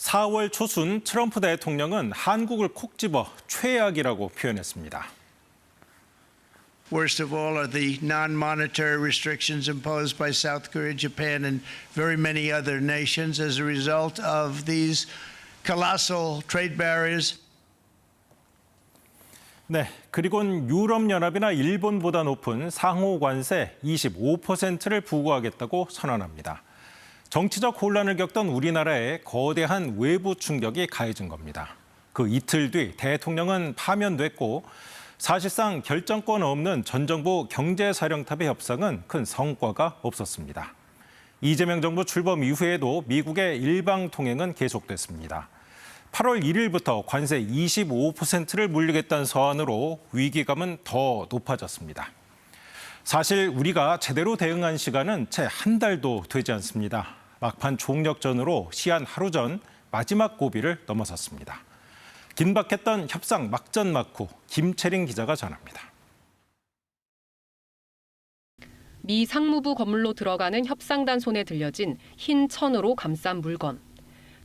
4월 초순 트럼프 대통령은 한국을 콕 집어 최악이라고 표현했습니다. Worst of all are the non-monetary restrictions imposed by South Korea, Japan, and very many other nations as a result of these colossal trade barriers. 네, 그리고는 유럽연합이나 일본보다 높은 상호 관세 25%를 부과하겠다고 선언합니다. 정치적 혼란을 겪던 우리나라에 거대한 외부 충격이 가해진 겁니다. 그 이틀 뒤 대통령은 파면됐고 사실상 결정권 없는 전 정부 경제사령탑의 협상은 큰 성과가 없었습니다. 이재명 정부 출범 이후에도 미국의 일방 통행은 계속됐습니다. 8월 1일부터 관세 25%를 물리겠다는 서한으로 위기감은 더 높아졌습니다. 사실 우리가 제대로 대응한 시간은 채 한 달도 되지 않습니다. 막판 총력전으로 시한 하루 전 마지막 고비를 넘어섰습니다. 긴박했던 협상 막전 막후 김채린 기자가 전합니다. 미 상무부 건물로 들어가는 협상단 손에 들려진 흰 천으로 감싼 물건.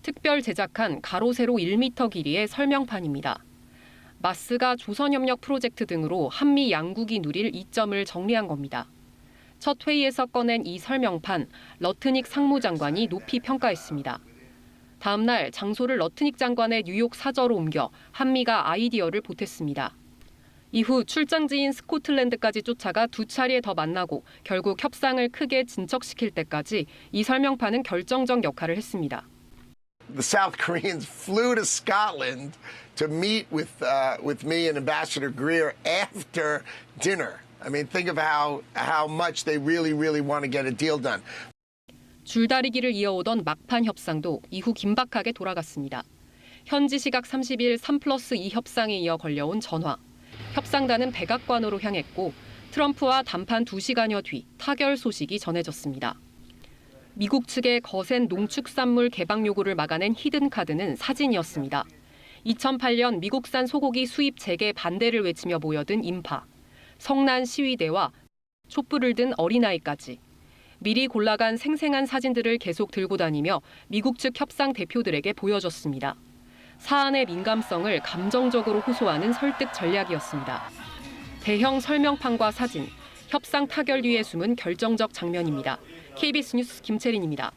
특별 제작한 가로 세로 1m 길이의 설명판입니다. 마스가 조선협력 프로젝트 등으로 한미 양국이 누릴 이점을 정리한 겁니다. 첫 회의에서 꺼낸 이 설명판, 러트닉 상무장관이 높이 평가했습니다. 다음 날 장소를 러트닉 장관의 뉴욕 사저로 옮겨 한미가 아이디어를 보탰습니다. 이후 출장지인 스코틀랜드까지 쫓아가 두 차례 더 만나고 결국 협상을 크게 진척시킬 때까지 이 설명판은 결정적 역할을 했습니다. The South Koreans flew to Scotland to meet with me and Ambassador Greer after dinner. I mean, think of how much they really want to get a deal done. 줄다리기를 이어오던 막판 협상도 이후 긴박하게 돌아갔습니다. 현지 시각 30일 3+2 협상에 이어 걸려온 전화. 협상단은 백악관으로 향했고 트럼프와 담판 2시간여 뒤 타결 소식이 전해졌습니다. 미국 측의 거센 농축산물 개방 요구를 막아낸 히든카드는 사진이었습니다. 2008년 미국산 소고기 수입 재개 반대를 외치며 모여든 인파, 성난 시위대와 촛불을 든 어린아이까지. 미리 골라간 생생한 사진들을 계속 들고 다니며 미국 측 협상 대표들에게 보여줬습니다. 사안의 민감성을 감정적으로 호소하는 설득 전략이었습니다. 대형 설명판과 사진, 협상 타결 뒤에 숨은 결정적 장면입니다. KBS 뉴스 김채린입니다.